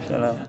Salam.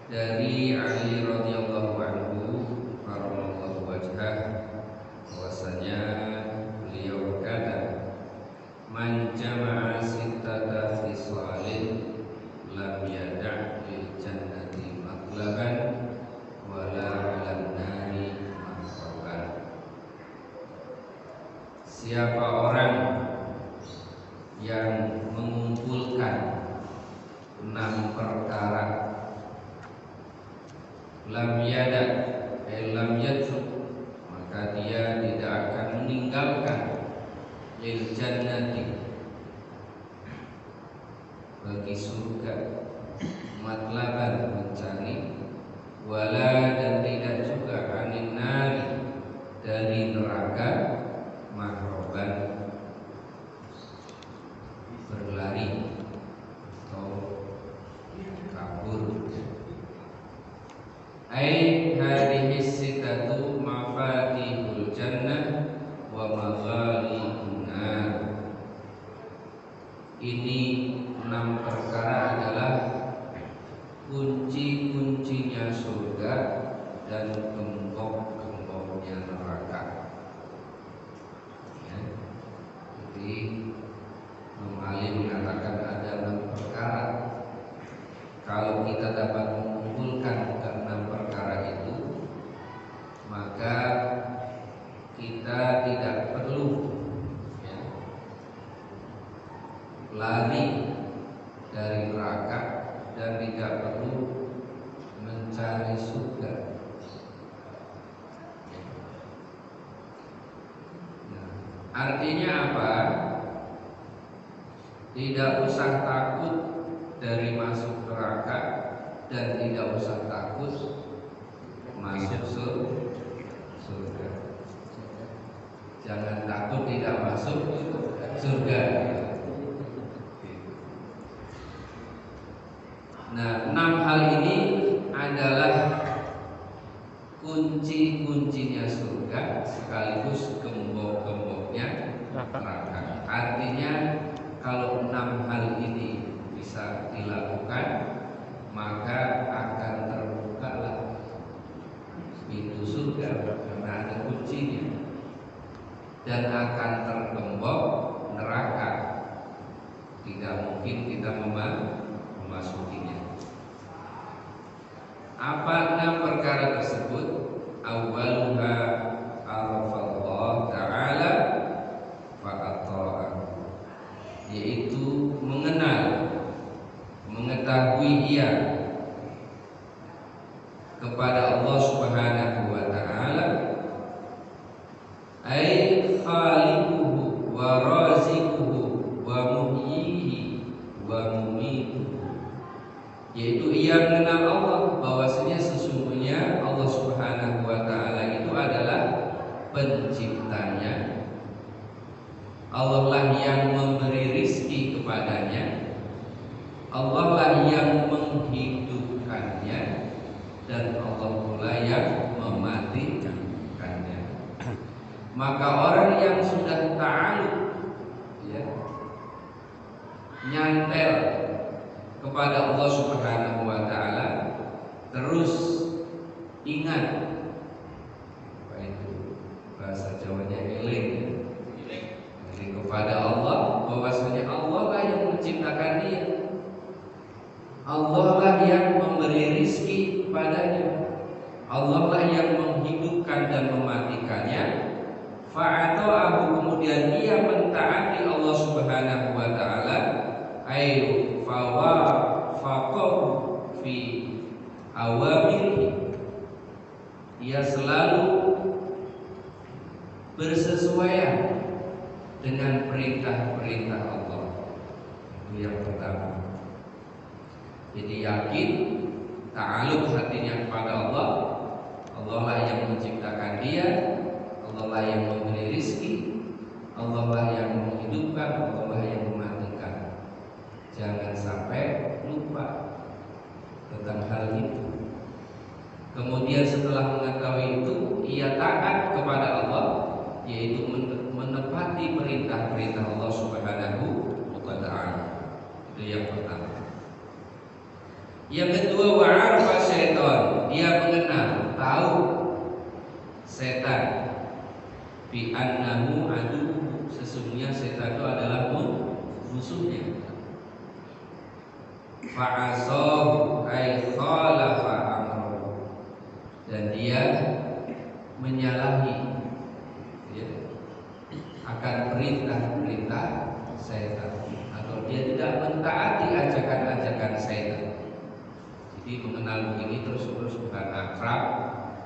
Dari Ali radhiyallahu anhu karamallahu wajhah, bahwasanya beliau berkata, man jama'a sittata khisalin lam yada' lil jannati matlaban wala 'alan nari mahraban. Siapa orang yang mengumpulkan 6 perkara, lam yada lam yatruk, maka dia tidak akan meninggalkan lil jannati, bagi surga, matlaban mencari, wala dan tidak juga anin nari dari neraka, mahroban berlari atau kabur. Ai hadhihi sittatu mafatihul jannah wa maghalibun nar. Ini 6 perkara adalah kunci-kuncinya surga dan gembok-gemboknya neraka. Ya. Jadi Imam Ali mengatakan ada 6 perkara. Kalau kita dapat mengumpulkan ke-6 perkara itu, maka kita tidak perlu lari dari neraka dan tidak perlu mencari surga. Artinya apa? tidak usah takut dari masuk neraka dan tidak usah takut masuk surga. Jangan takut tidak masuk surga. Nah, 6 hal ini adalah kunci-kuncinya surga sekaligus gembok-gemboknya neraka. Artinya kalau 6 hal ini bisa dilakukan, maka akan terbukalah pintu surga karena ada kuncinya, dan akan tergembok neraka. Tidak mungkin kita memasukinya. Apa 6 perkara tersebut? Awwaluha arafallah ta'ala fa'ata'ah, yaitu mengetahui ia kepada Allah Subhanahu wa ta'ala, ai khaliquhu wa raziquhu wa muhyihi wa mumituhu, yaitu ia mengenal Allah, bahwasanya sesungguhnya Allah Subhanahu wa ta'ala itu adalah penciptanya, Allah lah yang memberi rizki kepadanya, Allah lah yang menghidupkannya, dan Allah pula yang mematikannya. Maka orang yang sudah ta'alluq, ya, nyantel kepada Allah Subhanahu wa ta'ala, terus ingat, apa itu bahasa Jawanya, eling kepada Allah, bahwasanya Allah lah yang menciptakan dia, Allah lah yang memberi rizki kepadanya, Allah lah yang menghidupkan dan mematikannya. Fa'ata'ahu, kemudian dia mentaati Allah Subhanahu wa ta'ala, ayu fawafaqahu fi awamirihi, dia selalu bersesuaian dengan perintah-perintah Allah. Itu yang pertama. Jadi yakin, ta'alluq hatinya kepada Allah, Allah lah yang menciptakan dia, Allah lah yang memberi rizki, Allah lah yang menghidupkan, Allah lah yang mematikan. Jangan sampai lupa tentang hal itu. Kemudian setelah mengetahui itu, ia taat kepada Allah, yaitu menepati perintah-perintah Allah Subhanahu wa ta'ala. Itu yang pertama. Yang kedua, wa'arafa syaitan, dia mengenal, tahu setan, bi annahu aduh, sesungguhnya setan itu adalah musuhnya. Fa'asahu ay khalafa amrahu, dan dia menyalahi, ya, akan perintah-perintah setan, atau dia tidak mentaati ajakan-ajakan setan. Jadi mengenal begini terus-terus bukan akrab,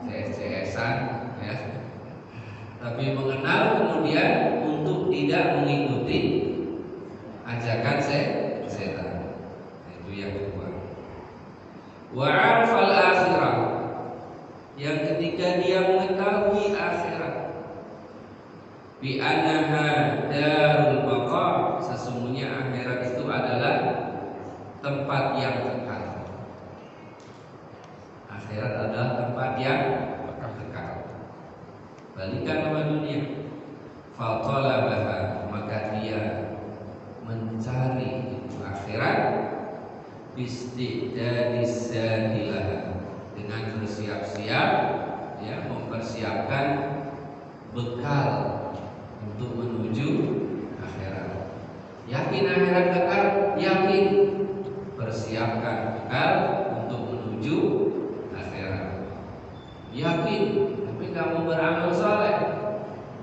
CS-CSan, ya, tapi mengenal kemudian untuk tidak mengikuti ajakan setan. Itu yang kedua. Wa 'arfal akhirah, yang ketiga dia mengetahui akhirat, bi annaha darul baqa, sesungguhnya akhirat itu adalah tempat yang kekal. Akhirat adalah tempat yang kekal. Balikan sama dunia. Fatalabaha, maka dia mencari itu akhirat, bistiqdadis zadilah, dengan bersiap-siap, ya, mempersiapkan bekal untuk menuju akhirat. Yakin akhirat kekal? Yakin. Persiapkan bekal untuk menuju akhirat. Yakin, tapi kamu beramal saleh,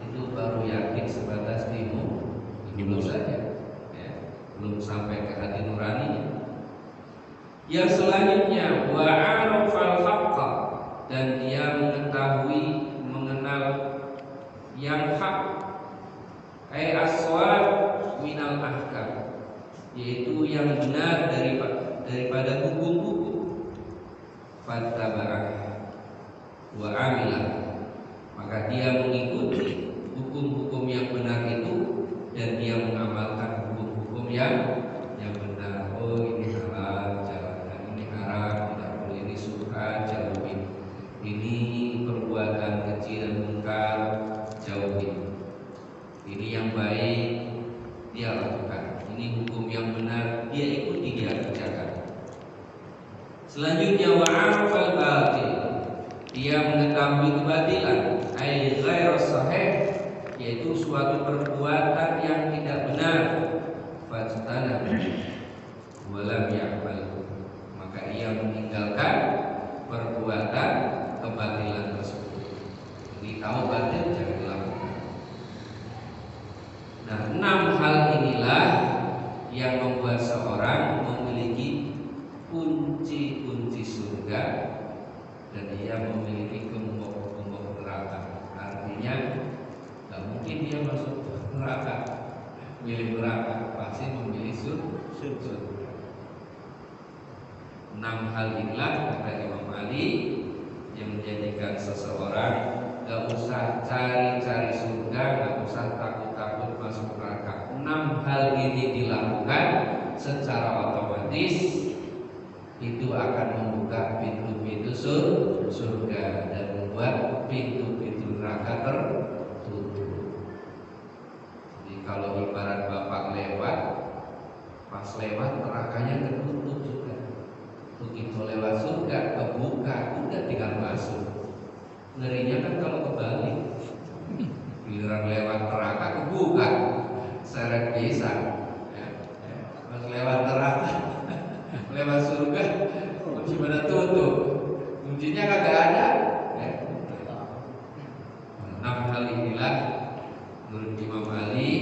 itu baru yakin sebatas di mulut saja, ya, belum sampai ke hati nurani. Yang selanjutnya, wa 'arafal haqqa, dan dia mengetahui, mengenal yang hak, ai aswab minal ahkam, yaitu yang benar daripada hukum-hukum. Fattaba'ah wa amilah, maka dia mengikuti hukum-hukum yang benar itu dan dia mengamalkan hukum-hukum yang benar. Oh, ini halal, jalankan. Ini haram, tidak boleh. Ini suka, jauhin. Ini perbuatan kecil dan munkar, jauhin. Ini yang baik, dia lakukan. Ini hukum yang benar, dia ikuti, dia kerjakan. Selanjutnya wa'afal batil, dia mengetahui kebatilan, ai ghairu sahih, yaitu suatu perbuatan yang tidak benar. Fajtana walam ya'mal, maka ia meninggalkan perbuatan kebatilan tersebut. Jadi tahu batil jangan dilakukan. Nah, 6 hal inilah yang membuat seorang memiliki kunci-kunci surga dan dia memiliki gembok-gembok neraka. Artinya tidak mungkin dia masuk neraka, milih neraka, pasti memilih surga. 6 hal inilah kata Imam Ali yang menjadikan seseorang gak usah cari-cari surga, gak usah takut-takut masuk neraka. 6 hal ini dilakukan secara otomatis, itu akan membuka pintu-pintu surga dan membuat pintu-pintu neraka tertutup. Jadi kalau ibarat bapak lewat, pas lewat nerakanya tertutup juga. Begitu lewat surga kebuka, udah tinggal masuk. Ngerinya kan kalau kebalik, giliran lewat neraka kebuka, seret pisang. Pas lewat neraka, lewat surga, kunci pada tutup, kuncinya kagak ada. 6 hal inilah menurut Imam Ali,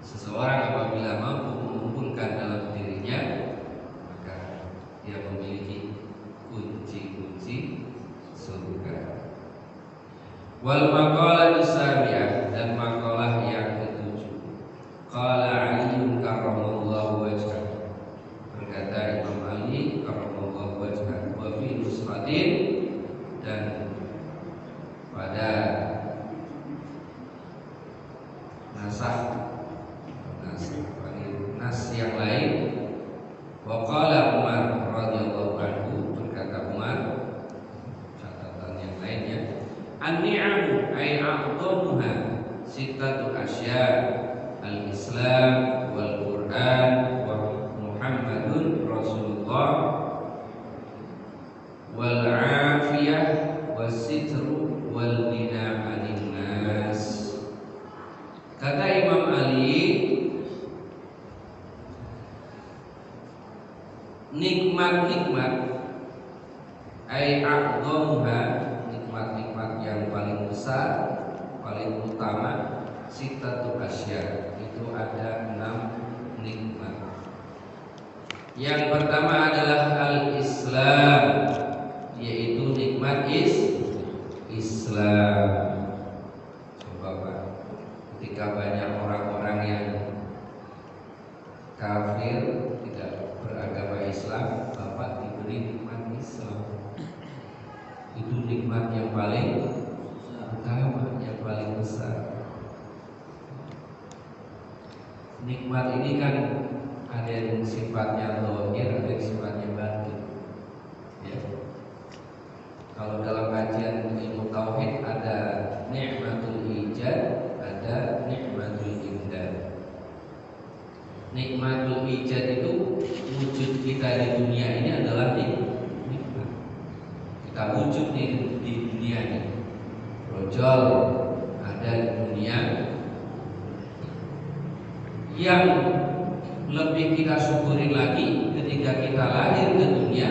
seseorang apabila mampu mengumpulkan dalam dirinya, maka dia memiliki kunci-kunci surga. Wal maqalah as-sabi'ah, dan maqalah yang ke-7. Qala Ali karramallahu wajhahu, berkata Imam Ali karramallahu wajhahu, wa fi nusratin, dan pada nas yang lain, wa qala Umar radhiyallahu anhu, berkata Umar, catatan yang lainnya, an-ni'amu ay a'dhamuha sittatu asya, al-Islam wal Quran wa Muhammadun Rasulullah wal afiyah was sitru wal ghina 'anil nas. Kata Imam Ali, nikmat-nikmat ai a'dhamuha, nikmat-nikmat yang paling besar, paling utama, sittatu asya, itu ada 6 nikmat. Yang pertama adalah al-Islam, yaitu nikmat Islam. Coba Pak, ketika banyak orang-orang yang kafir, tidak beragama Islam, Bapak diberi nikmat Islam. Itu nikmat yang paling utama, yang paling besar. Nikmat ini kan ada yang sifatnya zahir, ada yang sifatnya batin. Ya. Kalau dalam kajian ilmu tauhid ada nikmatul ijad, ada nikmatul imdad. Nikmatul ijad itu wujud kita di dunia ini adalah nikmat. Kita wujud di dunia ini, rojol ada di dunia. Yang lebih kita syukuri lagi, ketika kita lahir ke dunia,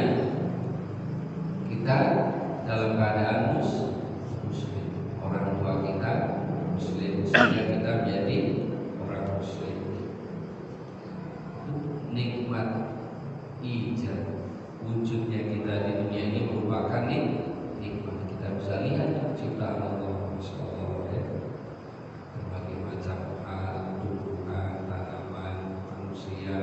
kita dalam keadaan muslim, orang tua kita muslim, sehingga kita menjadi orang muslim. Nikmat ijab, wujudnya kita di dunia ini merupakan nikmat. Kita bisa lihat ciptaan Allah, Masya Allah, ya. Berbagai macam tumbuhan, tanaman, manusia,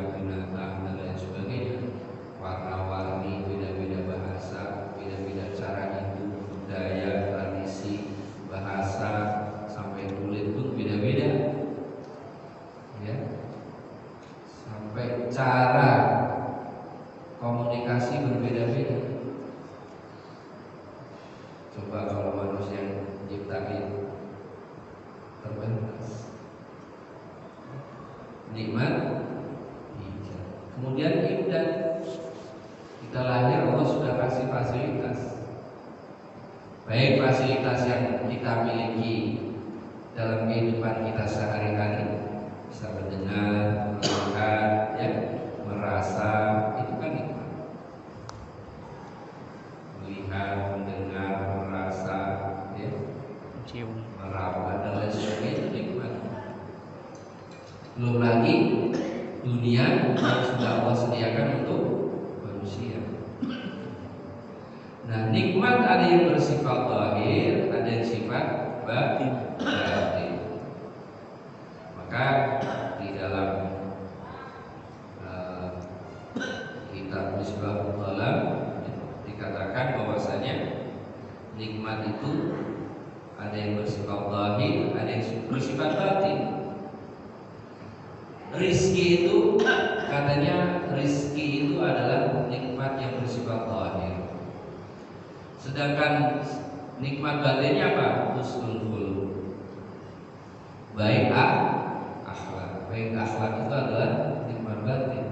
kita miliki dalam kehidupan kita sehari-hari, bisa mendengar, melihat, ya, merasa, itu kan nikmat. Melihat, mendengar, merasa, ya, meraba dan lain sebagainya, itu nikmat. Belum lagi dunia yang sudah Allah sediakan untuk manusia. Nah, nikmat ada yang bersifat zahir, ada yang sifat batin. Maka di dalam kitab Misbahul Alam dikatakan bahwasanya nikmat itu ada yang bersifat zahir, ada yang bersifat batin. Rizki itu katanya rizki itu adalah nikmat yang bersifat zahir. Sedangkan nikmat batinnya apa? Husnul khuluq. Baik akhlak. Baik akhlak itu adalah nikmat batin.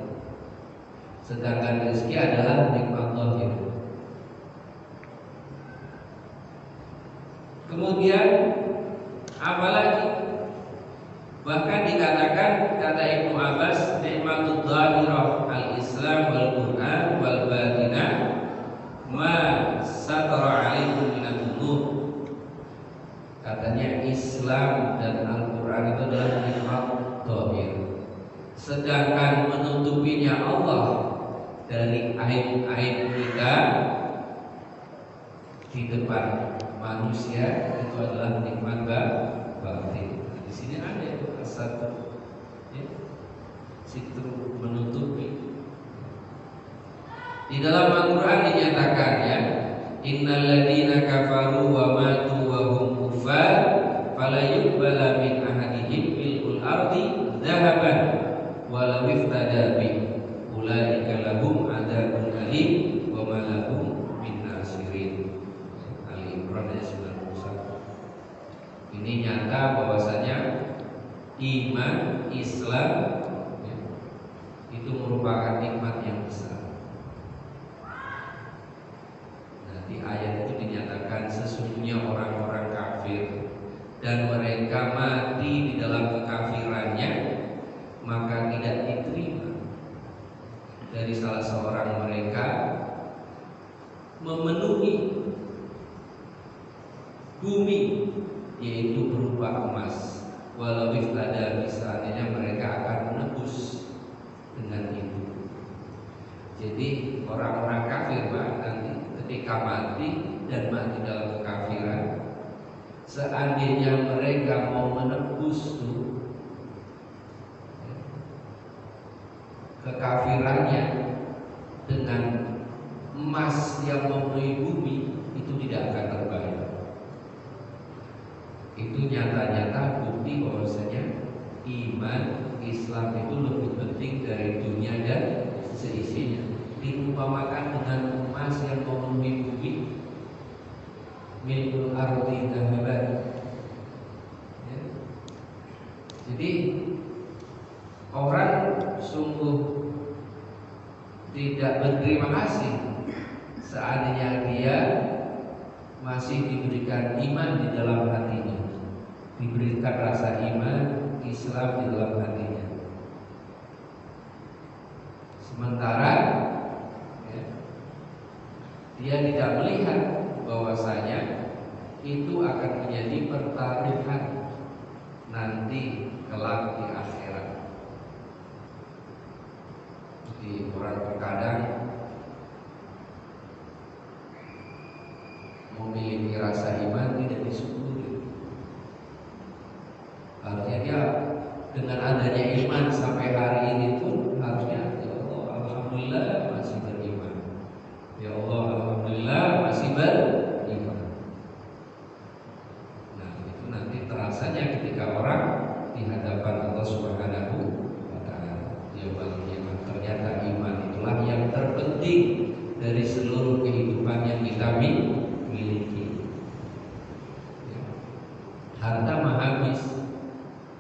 Sedangkan rezeki adalah nikmat zahir. Kemudian apalagi? Bahkan dikatakan, kata Ibnu Abbas, nikmatul zahirah al-Islam wal Qur'an wal batinah ma satara alaikum minadz-dzunub. Katanya Islam dan Al-Qur'an itu adalah nikmat zahir. Sedangkan menutupinya Allah dari aib-aib kita di depan manusia itu adalah nikmat batin. Di sini ada itu satu, ya, situ menutupi. Di dalam Al-Quran dinyatakan, ya, innal ladzina kafaru wa matu wa hum kuffar fala yuqbala min ahadihim mil'ul ardi dzahaban walau iftada bi ulaika lahum adzabun alim wa ma lahum min nasirin. Ali Imran ayat 91. Ini nyata bahwasanya iman Islam, ya, itu merupakan nikmat yang besar. Di ayat itu dinyatakan sesungguhnya orang-orang kafir dan mereka mati di dalam kekafirannya, maka tidak diterima dari salah seorang mereka memenuhi bumi, yaitu berupa emas, walau iftada, misalnya mereka akan menebus dengan itu. Jadi orang-orang kafir nanti ketika mati dan mati dalam kekafiran, seandainya mereka mau menebus tuh kekafirannya dengan emas yang memenuhi bumi, itu tidak akan terbayar. Itu nyata-nyata bukti bahwasanya iman Islam itu lebih penting dari dunia dan seisinya. Diumpamakan dengan emas yang memenuhi bumi, mil'ul ardi dzahaban, ya. Jadi orang sungguh tidak berterima kasih seandainya dia masih diberikan iman di dalam hatinya, diberikan rasa iman Islam di dalam hatinya. Sementara, ya, dia tidak melihat bahwasanya itu akan menjadi pertaruhan nanti kelak di akhirat. Jadi orang terkadang memiliki rasa iman tidak disyukuri. Harusnya dia dengan adanya iman sampai hari ini pun harusnya, ya Allah alhamdulillah masih beriman, ya Allah alhamdulillah masih beriman. Nah, itu nanti terasanya ketika orang di hadapan Allah Subhanahu wa taala. Yaumul qiyamah, ternyata iman itulah yang terpenting dari seluruh kehidupan yang kita miliki. Ya. Harta mah habis.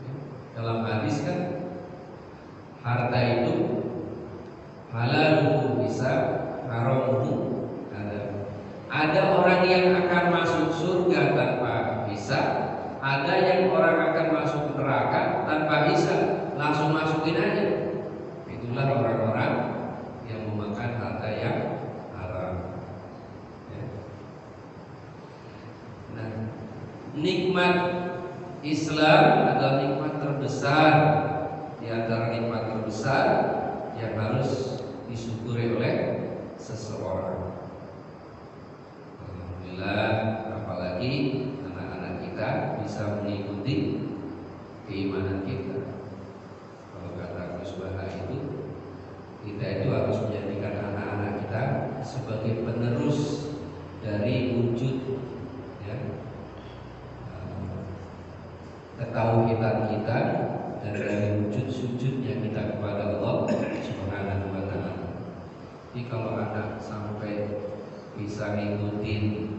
Ya. Dalam hadis kan, harta itu halaluhu bisa, haramuhu ada. Ada orang yang akan masuk surga tanpa bisa, Ada yang orang akan masuk neraka tanpa hisab, langsung masukin aja. Itulah orang-orang yang memakan harta yang haram. Ya. Nah, nikmat Islam adalah nikmat terbesar di antara nikmat terbesar yang harus disyukuri oleh seseorang. Alhamdulillah, apalagi anak-anak kita bisa mengikuti keimanan kita. Kalau kata Gus Baha itu, kita itu harus menjadikan anak-anak kita sebagai penerus dari wujud, ya, ketauhidan kita dan dari wujud sujudnya kita kepada Allah Subhanahu wa Ta'ala. Jadi kalau anak sampai bisa ngikutin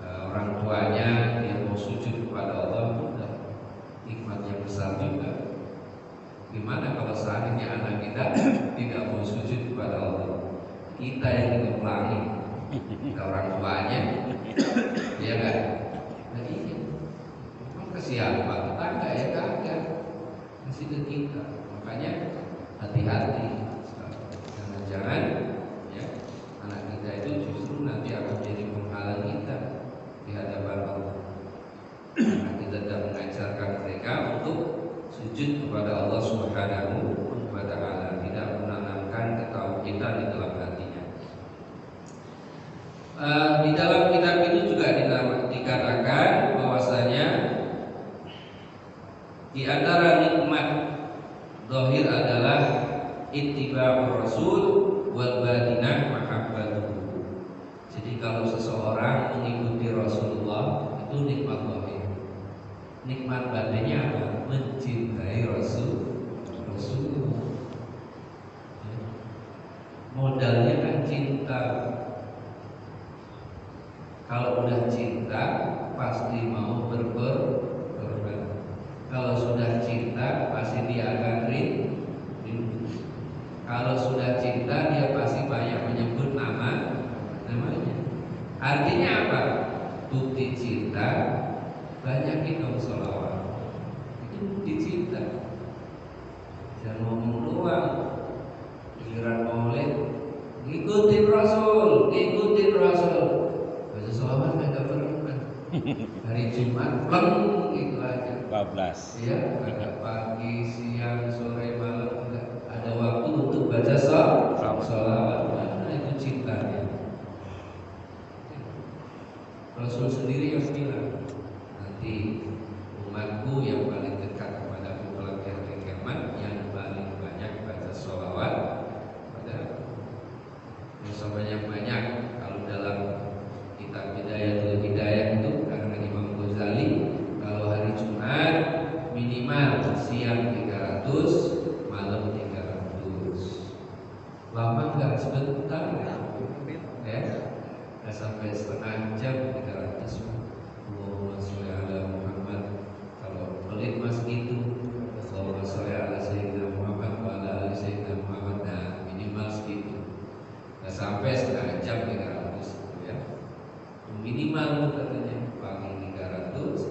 orang tuanya, dia mau sujud kepada Allah, udah nikmatnya besar juga. Gimana kalau seandainya anak kita tidak mau sujud kepada Allah? Kita yang dikeplangi, kita orang tuanya, ya kan? Nah iya, memang ke siapa? Tetangga ya kagak, masih ke kita. Makanya hati-hati, jangan-jangan ya anak kita itu justru nanti akan jadi penghalang kita di hadapan Allah. Karena kita tidak mengajarkan mereka untuk sujud kepada Allah Subhanahu wa Ta'ala, tidak menanamkan ketauhidan di dalam hatinya. Di dalam kitab itu juga dikatakan bahwasanya di antara nikmat zahir adalah ittiba'ur rasul wal batinah mahabbatuhu. Jadi kalau seseorang mengikuti Rasulullah itu nikmat zahir. Nikmat batinnya apa? Mencintai Rasulullah. Modalnya kan cinta. Kalau udah cinta pasti mau berkorban. Kalau sudah cinta pasti dia akan rindu. Kalau sudah cinta dia pasti banyak menyebut namanya. Artinya apa? Bukti cinta, banyakin dong sholawat. Itu bukti cinta. Jangan ngomong doang. Giliran maulid, ngikutin Rasul. Baca sholawat nggak pernah. Hari Jumat, itu aja. 14. Iya, ada pagi, siang, sore, malam, enggak ada waktu untuk baca sholawat. Mana itu cintanya? Rasul sendiri yang bilang, nanti umatku yang paling dekat kepada kelak hari kiamat yang paling banyak baca sholawat pada banyak kalau dalam kitab Hidayatul Hidayah itu karena Imam Ghazali, kalau hari Jumat minimal siang 300, malam 300. Lama enggak sebentar ya. Nggak sampai setengah jam 300. Allahumma sholli ala Muhammad. Kalau pelit mas gitu, Allahumma sholli ala Sayyidina Muhammad wa ala ali Sayyidina Muhammad. Nah minimal segitu. Nggak sampai setengah jam 300 ya. Minimal katanya pagi 300,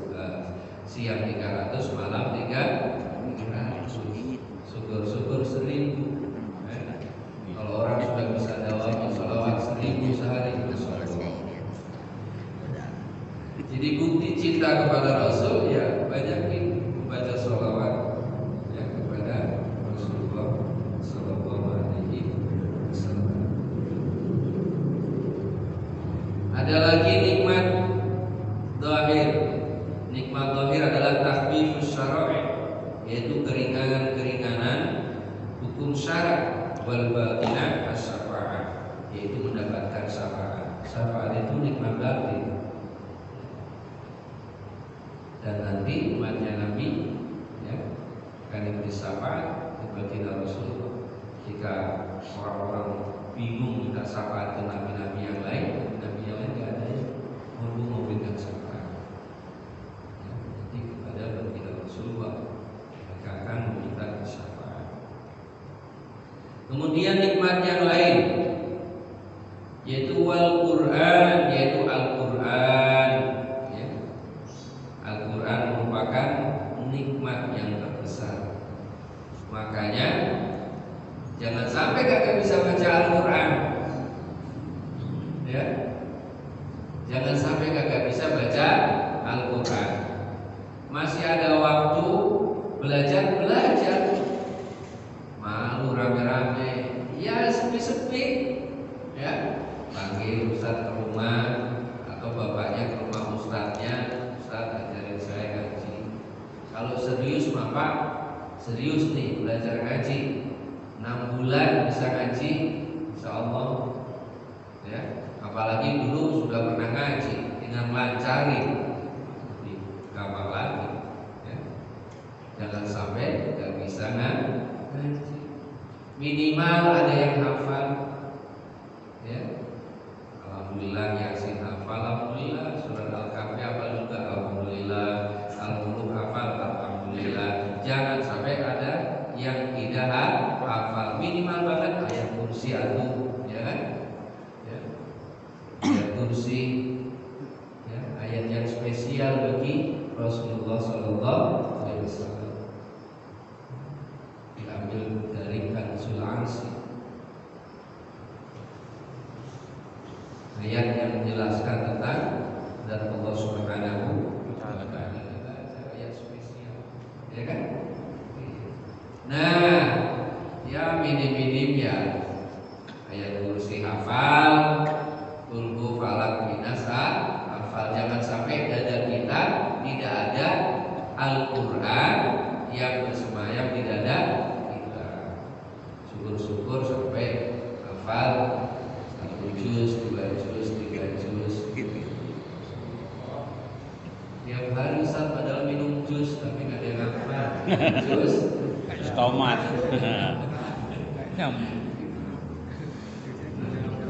siang 300, malam 300. Syukur-syukur 1000. Kalau orang sudah bisa dawam sholawat 1000 sehari, jadi bukti cinta kepada Rasul ya banyakin membaca sholawat ya kepada Rasulullah Sallallahu Alaihi Wasallam. Ada lagi nikmat zahir. Nikmat zahir adalah takhfifus syara'i, yaitu keringanan-keringanan hukum syarak, wal batinah as-syafa'ah, yaitu mendapatkan syafaat. Syafaat itu nikmat batin. Dan nanti umatnya Nabi ya, akan diberi syafaat di baginda Rasulullah. Jika orang-orang bingung minta syafaat ke nabi-nabi yang lain, nabi yang lain tidak ada yang mau memberikan syafaat. Ya, nanti kepada baginda Rasulullah mereka akan meminta syafaat. Kemudian nikmat yang lain yaitu wal Quran, yaitu Al-Quran. nikmat yang terbesar. Makanya jangan sampai kakak bisa baca Al-Quran, ya. Jangan sampai kakak bisa baca Al-Quran. Masih ada waktu belajar, malu rame-rame, ya sepi-sepi, ya. Panggil ustaz ke rumah atau bapaknya ke rumah ustaznya, ustaz ajarin saya ngaji. Kalau serius Bapak, serius nih belajar ngaji, 6 bulan bisa ngaji, insya Allah, ya. Apalagi dulu sudah pernah ngaji dengan lancarin, gampang lagi, ya. Jangan sampai nggak bisa ngaji. Minimal ada yang hafal, ya. Alhamdulillah Yasin hafal, alhamdulillah surat Al-Kahfi hafal juga, alhamdulillah Al-Muluk hafal, alhamdulillah. Jangan sampai ada yang tidak hafal, minimal banget ayat kursi atau, ya kan? Ya. Ayat kursi, ya, ayat yang spesial bagi Rasulullah Sallallahu Alaihi Wasallam, diambil dari Kanzul Arsi. Ayat yang menjelaskan tentang zat Allah Subhanahu wa Ta'ala, ayat spesial, ya kan? Nah, ya minim-minim ya ayat kursi hafal, kulhu falak minas hafal. Jangan sampai dada kita tidak ada Al-Quran yang bersemayam di dada kita. Syukur-syukur sampai hafal 1 juz, 2 juz, 3 juz. Tiap hari Ustaz padahal minum jus tapi nggak ada yang hafal. Jus tomat.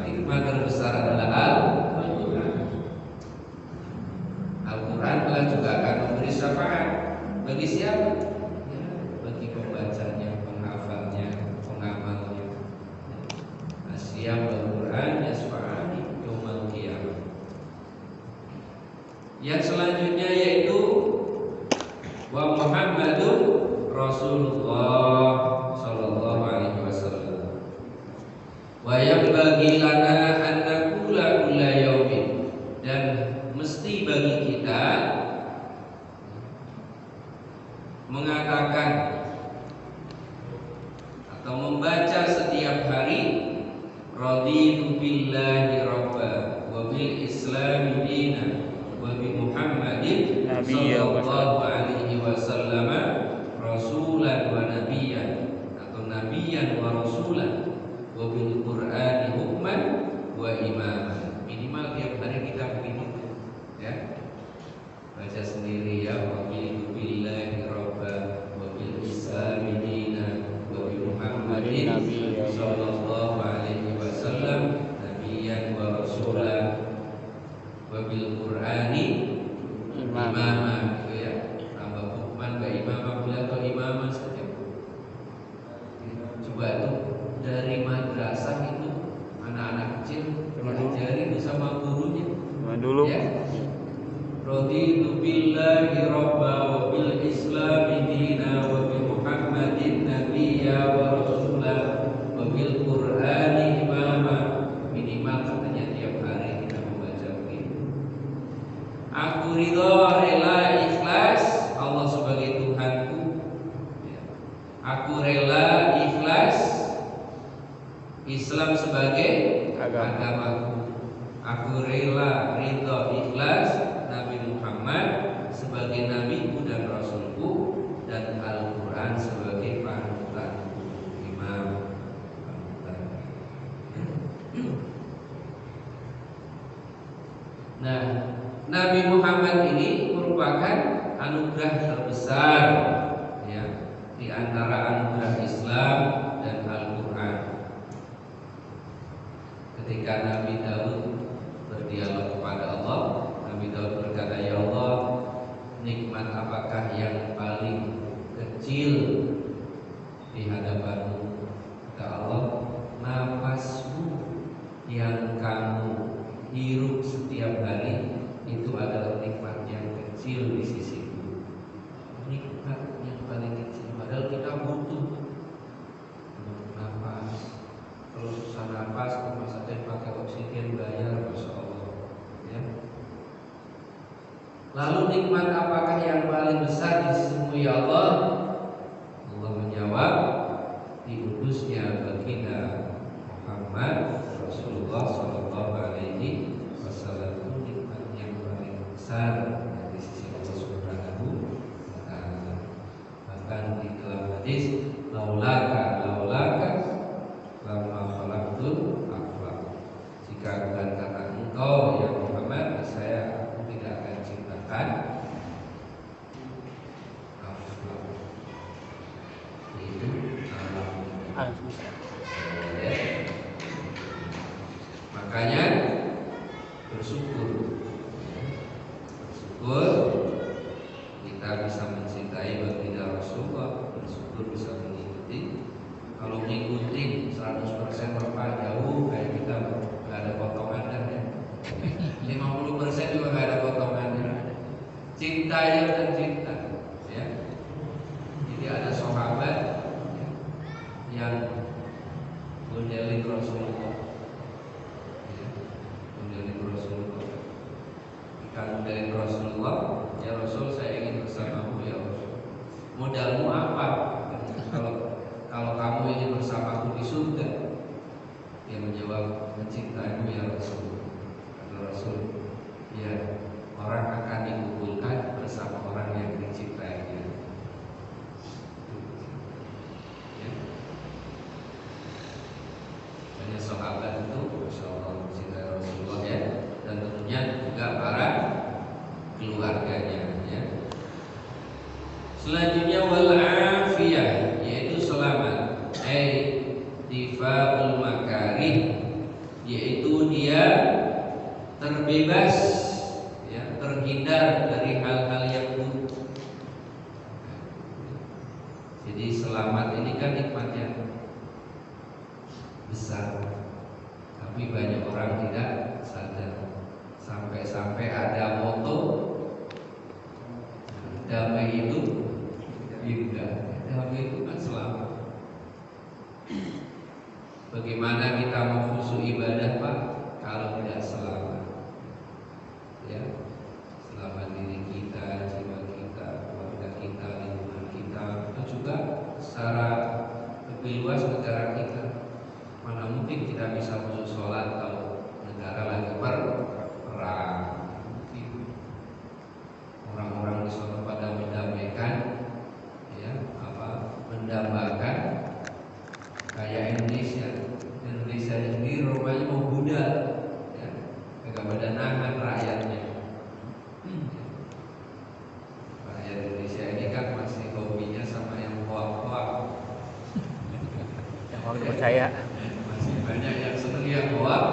Nikmat terbesar adalah Al-Quran. Al-Quran telah juga akan memberi syafaat bagi siapa? Ya, bagi pembacanya, penghafalnya, pengamalnya. Asyam Al-Quran yasfa'ani yaumal qiyamah. Yang selanjutnya yaitu wa Muhammadun Rasulullah sallallahu alaihi wasallam. Wa yanbaghi lana an naqula kulla yaumin, dan mesti bagi kita mengatakan atau membaca setiap hari raditu billahi rabba wa bil islami dina wa bi Muhammadin sallallahu alaihi wasallam rasulan wa nabiyyan, atau nabiyyan wa rasulan, wa bil qur'ani hukman wa imaman. Minimal tiap hari kita begitu, ya. Baca sendiri ya, wa billahi rabba wa bil islami dina wa bi Muhammadin sallallahu alaihi wasallam nabiyyan wa rasulan wa bil qur'ani imaman, gitu ya. Tambah hukman wa imaman, atau imaman saja. Coba itu dari madrasah itu anak-anak kecil diajari bersama gurunya. Dulu. Ya. Raditu billahi rabba wa bil islami dina wa bi Muhammadin nabiyya wa rasulah wa bil qur'ani imama. Minimal katanya tiap hari kita membaca begitu. Aku ridha, rela, ikhlas Allah sebagai Tuhanku. Aku rela, ikhlas Islam sebagai agamaku. Aku rela, ridha, ikhlas Nabi Muhammad sebagai nabiku dan rasulku, dan Al-Quran sebagai panutan, imam, panutan. Nah, Nabi Muhammad ini merupakan anugerah terbesar, ya, di antara anugerah Islam dan Al-Quran. Ketika Nabi Daud berdialog kepada Allah, Nabi Daud berkata, ya Allah, nikmat apakah yang paling kecil di hadapanmu? Kata Allah, nafasmu yang kamu hirup setiap hari itu adalah nikmat yang kecil di sisiku. Nikmat nikmat apakah yang paling besar di sisimu ya Allah? Allah menjawab, diutusnya baginda Muhammad Rasulullah Sallallahu Alaihi Wasallam itu nikmat yang paling besar di sisi Allah Subhanahu wa Ta'ala. Bahkan di dalam hadis, laulaka lama khalaqtul aflaq. Jika bukan karena engkau ya Muhammad, aku tidak akan ciptakan aflaq. Itu alam. Makanya bersyukur kita bisa mencintai baginda Rasulullah, bersyukur bisa mengikuti. Kalau ngikutin 100% berapa jauh kayak kita nggak ada potongannya ya. 50% juga nggak ada potongannya. Cinta ya dan cinta ya. Jadi ada sahabat yang menjalin Rasulullah. Kalau dari Rasulullah, ya Rasul saya ingin bersamamu ya Rasul. Modalmu apa? Kalau kamu ingin bersamaku di surga, dia menjawab mencintaimu ya Rasul. Kata Rasul, ya orang akan dikumpulkan bersama orang yang dicintainya. Ya. Banyak sahabat itu, Masya Allah mencintai Rasulullah ya. Dan tentunya juga para keluarganya ya. Selanjutnya wal afiyah, yaitu selamat, difa'ul makarih, yaitu dia terbebas ya, terhindar dari hal-hal yang buruk. Jadi selamat ini kan nikmat yang besar, tapi banyak orang tidak sadar. Sampai-sampai ada moto damai itu indah. Damai itu kan selamat. Bagaimana kita mau khusyuk ibadah Pak kalau tidak selamat? Ya, selamat diri kita, jiwa kita, keluarga kita, lingkungan kita, dan juga secara lebih luas negara kita. Mana mungkin kita bisa khusyuk sholat kalau negara lagi perang? Orang-orang di sana pada mendamaikan, ya, mendambakan kayak Indonesia ini rumahnya mau budal, ya, agak pada nahan rakyatnya. Rakyat Indonesia ini kan masih hobinya sama yang hoak-hoak. Yang mau dipercaya. Masih banyak yang seneng yang hoak.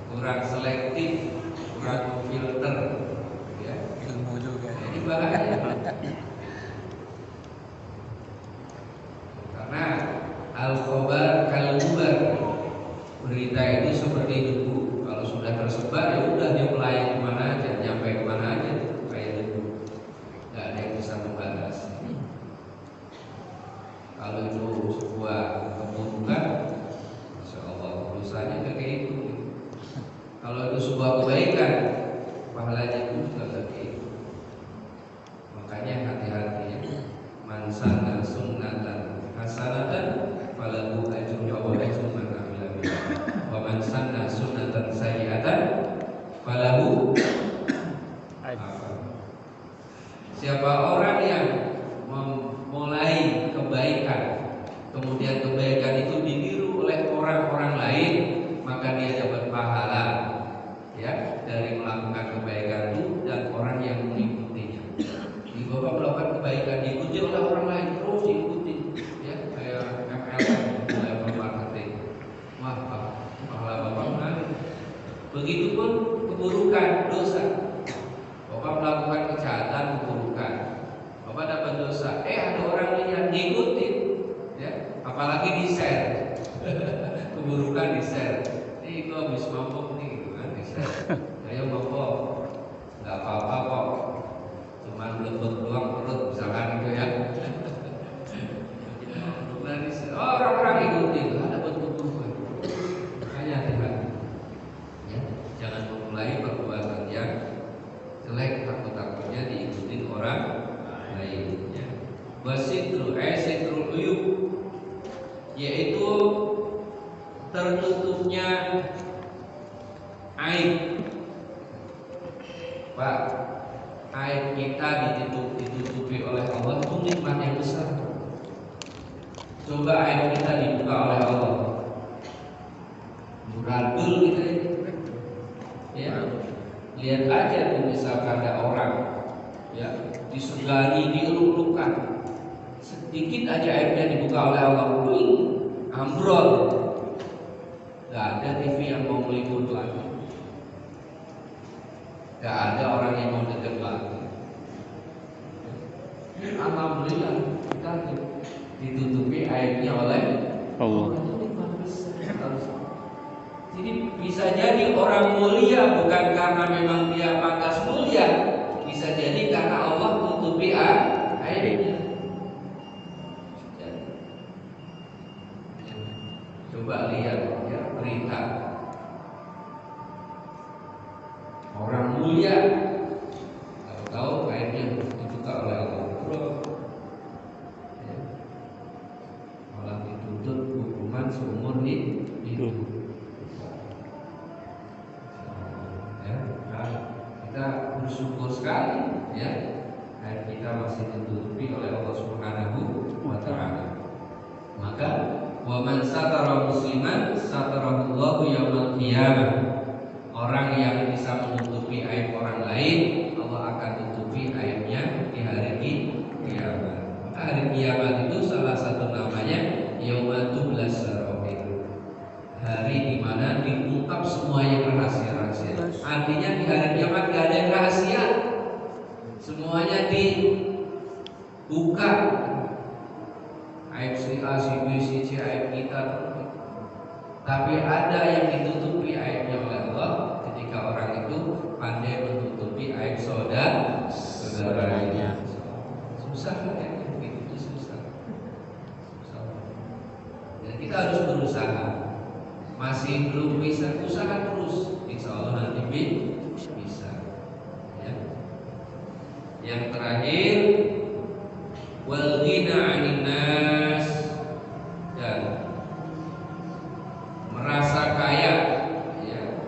Kurang selektif, kurang filter, ya. Ilmu juga. Ini bahaya. Karena al-khobar kal-gubar, berita itu seperti debu. Kalau sudah tersebar ya udah dia melayang kemana aja, nyampe kemana aja, kayak debu. Gak ada yang bisa membatasi. Kalau itu sebuah keburukan, Masya Allah urusannya kayak itu. Kalau itu sebuah kebaikan, pahalanya pun juga begitu. Makanya hati-hati ya. Man sanna sunnatan hasanatan falahu ajrun wa ajrun man amila biha. Wa man sanna sunnatan sayyi'atan falahu siapa orang yang memulai kebaikan, kemudian kebaikan itu ditiru oleh orang-orang lain, maka dia dapat pahala ya dari melakukan kebaikan itu dan orang yang mengikutinya. Di Bapak melakukan kebaikan diikuti oleh orang lain, terus diikuti ya, kayak MLM, level marketing. Wah, pahala Bapak mengalir. Begitupun keburukan, dosa. Bapak melakukan kejahatan, keburukan, Bapak dapat dosa. Ada orang yang ngikutin ya, apalagi di share. Keburukan di share. Ini gue habis mabuk nih gitu kan, di share. Ayo Bapak, nggak apa-apa kok, cuman lembut doang perut misalkan gitu ya. Orang-orang ikutin, ada bentuk-bentuk. Makanya hati-hati ya, jangan memulai perbuatan yang saja diikuti orang lain. Ya. Wasitru sitrul uyub, yaitu tertutupnya aib. Pak, aib kita ditutupi oleh Allah itu nikmat yang besar. Coba aib kita dibuka oleh Allah, berandul kita ini. Ya, lihat aja tuh misalkan ada orang ya disegani, dieluk-elukan, sedikit aja aibnya dibuka oleh Allah, ambrol. Gak ada TV yang mau meliput lagi, gak ada orang yang mau dekat lagi. Alhamdulillah kita ditutupi aibnya oleh Allah. Jadi bisa jadi orang mulia bukan karena memang dia pantas mulia, bisa jadi karena Allah tutupi aibnya. Coba lihat ya berita orang mulia, tahu aibnya dibuka oleh Allah, ya. Malah dituntut hukuman seumur hidup. Kita bersyukur sekali ya, aib kita masih ditutupi oleh Allah Subhanahu wa taala. Maka wa man satara musliman satarahullahu yaumil qiyamah. Orang yang bisa menutupi aib orang lain, Allah akan tutupi aibnya di hari kiamat. Maka hari kiamat itu salah satu namanya yaumatublas sarair. Hari di mana diungkap semua yang rahasia-rahasia. Artinya di hari kiamat gak ada yang rahasia, semuanya dibuka. Aib si A, si B, si C, aib kita. Tapi ada yang ditutupi aibnya oleh Allah ketika orang itu pandai menutupi aib saudaranya. Susah kan? Itu susah. Dan kita harus berusaha. Masih belum bisa, usaha terus, insya Allah nanti bisa. Ya. Yang terakhir, wal ghina 'anil nas, dan merasa kaya ya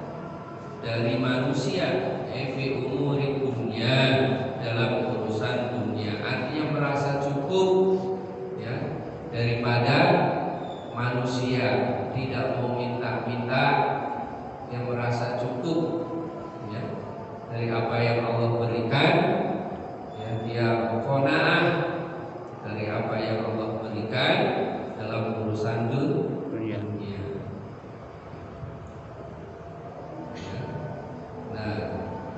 dari manusia, fi umuri dunya, dalam urusan dunia. Artinya merasa cukup ya daripada manusia, tidak mau minta-minta, yang merasa cukup ya dari apa yang Allah berikan, ya dia qanaah dari apa yang Allah berikan dalam urusan dunia. Ya. Nah,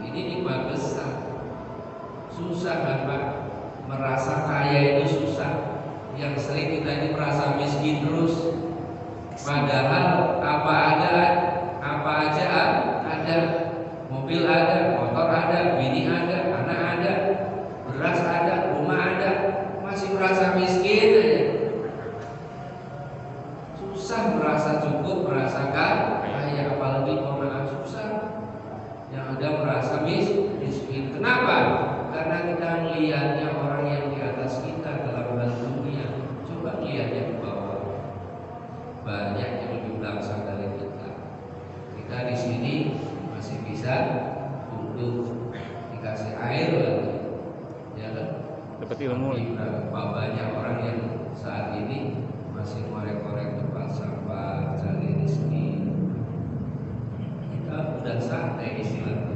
ini nikmat besar. Susah kan Pak? Merasa kaya itu susah. Yang sering kita ini merasa miskin terus. Padahal apa aja ada, mobil ada, motor ada, bini ada, anak ada, beras ada, rumah ada, masih merasa miskin aja. Susah merasa cukup, merasa kaya, apalagi kona'ah susah. Yang ada merasa miskin. Kenapa? Karena kita melihatnya orang yang di atas kita dalam hal dunia. Coba lihat yang di bawah. Banyak yang lebih belakang dari kita. Kita di sini masih bisa duduk, dikasih air lagi, ya kan? Dapat ilmu. Banyak orang yang saat ini masih korek-korek tempat sampah, cari rezeki. Kita udah santai istilahnya.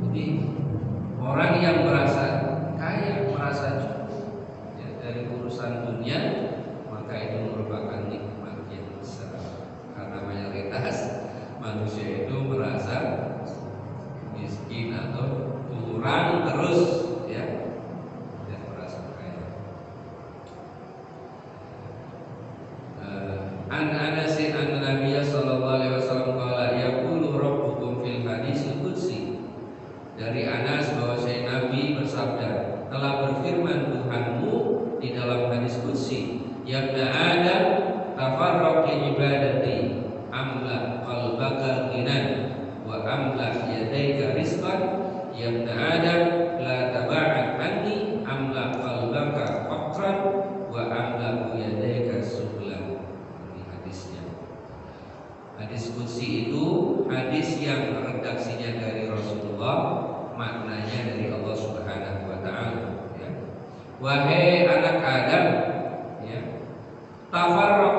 Jadi orang yang merasa kaya, merasa cukup ya, dari urusan dunia, maka itu merupakan nikmat yang besar. Karena mayoritas manusia itu merasa miskin atau kurang terus ya, dan merasa kaya. An Anasin an Nabiya sallallahu alaihi wasallam qala yaqulu rabbukum fil haditsil qudsi. Dari Anas bahwa Nabi bersabda, telah berfirman Tuhanmu di dalam hadis qudsi, ya ibna Adam tafarraq li ibadati amla qalbaka ghinan wa amla yadayka rizqan Wahai anak Adam, ya, tafarraq,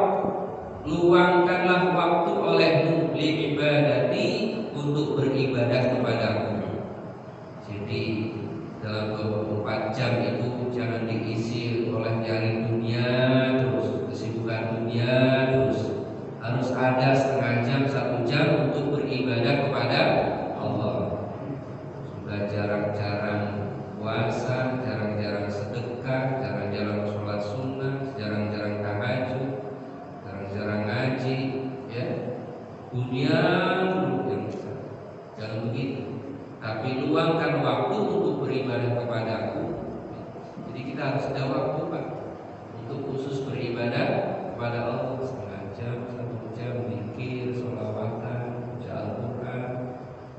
luangkanlah waktu olehmu li ibadati, untuk beribadah kepadaku. Jadi dalam 24 jam itu jangan diisi oleh nyari dunia terus, kesibukan dunia terus. Harus ada setengah jam, 1 jam untuk beribadah kepada Allah. Sudah jarang-jarang puasa, jarang-jarang sedekah, jarang-jarang sholat sunnah, jarang-jarang tahajud, jarang-jarang ngaji, ya. Dunia yang jangan begitu. Tapi luangkan waktu untuk beribadah kepadaku. Jadi kita harus ada waktu, Pak, untuk khusus beribadah kepada Allah. Setengah jam, 1 jam, zikir, sholawatan, baca Al-Quran,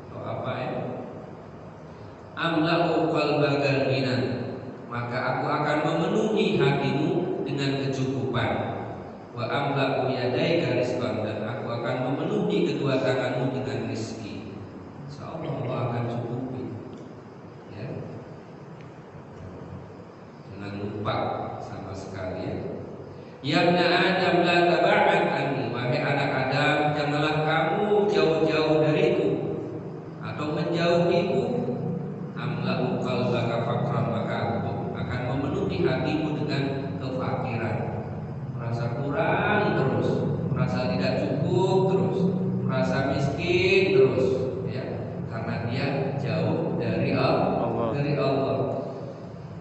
atau apa ya. Amla'u qalbaka ghinan, maka aku akan memenuhi hatimu dengan kecukupan. Wa amla'u yadaika rizqan, dan aku akan memenuhi kedua tanganmu dengan rezeki. Insyaallah Allah akan cukupi. Ya. Jangan lupa sama sekali, ya. Ya ibna Adam la taba'an anni, wahai anak Adam, janganlah kamu jauh-jauh dariku atau menjauhiku. Amla'u qalbaka faqran, maka aku akan memenuhi hatimu dengan kefakiran. Merasa kurang terus, merasa tidak cukup terus, merasa miskin terus, ya, karena dia jauh dari Allah.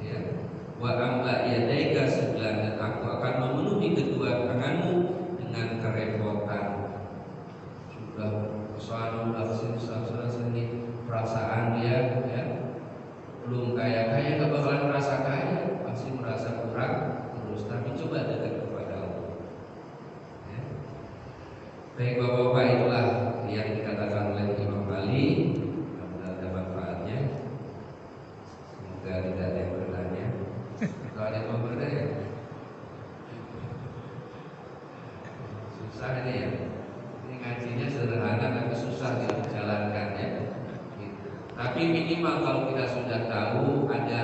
Ya. Wa amla yadaika sebelah, dan aku akan memenuhi kedua tanganmu dengan kerepotan. Sudah persoalan sudah sendiri perasaan dia, ya, belum kaya nggak bakalan merasa kaya, pasti merasa kurang terus. Tapi coba dekat kepada Allah. Ya. Baik bapak-bapak, itulah yang dikatakan oleh Imam Ali. Mudah-mudahan ada manfaatnya. Semoga tidak ada yang bertanya. Kalau ada yang mau bertanya, susah ini ya. Ini ngajinya sederhana tapi susah dijalankan, ya. Tapi minimal kalau kita sudah tahu, ada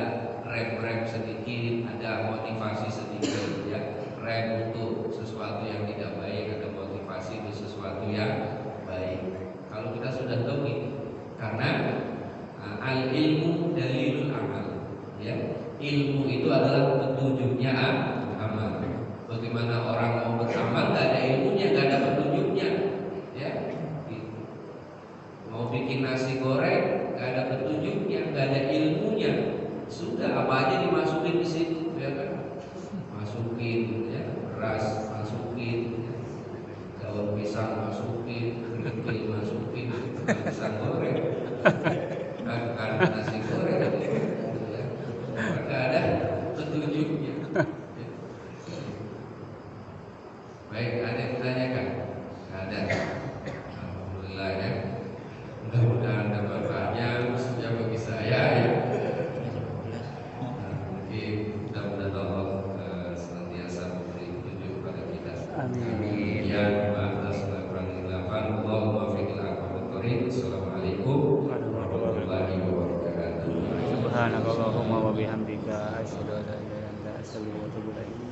rem sedikit, ada motivasi sedikit, ya. Rem untuk sesuatu yang tidak baik, ada motivasi untuk sesuatu yang baik. Kalau kita sudah tahu ini, karena al ilmu dalilul amal, ya. Ilmu itu adalah petunjuknya amal. Bagaimana orang mau beramal, nggak ada ilmunya, nggak ada petunjuknya, ya. Mau bikin nasi goreng, nggak ada petunjuknya, nggak ada ilmunya, sudah apa aja dimasukin di situ, ya kan? Masukin, ya, beras masukin, ya, daun pisang masukin, kerikil masukin, pisang goreng, kan nasi goreng, ya. Nggak ada petunjuknya. Baik, ada yang ditanyakan? Nggak ada. Alhamdulillah, ya. Mudah-mudahan ada manfaatnya, khususnya bagi saya, ya. Mungkin mudah-mudahan Allah senantiasa memberi petunjuk kepada kita. Amin. Ya, maaf segala kurang hilafan. Allahumma fiqil aqwamit thoriq. Assalamualaikum warahmatullahi wabarakatuh. Subhanakallahumma wa bihamdika asyhadu an la ilaha illa anta astaghfiruka wa atubu ilaik.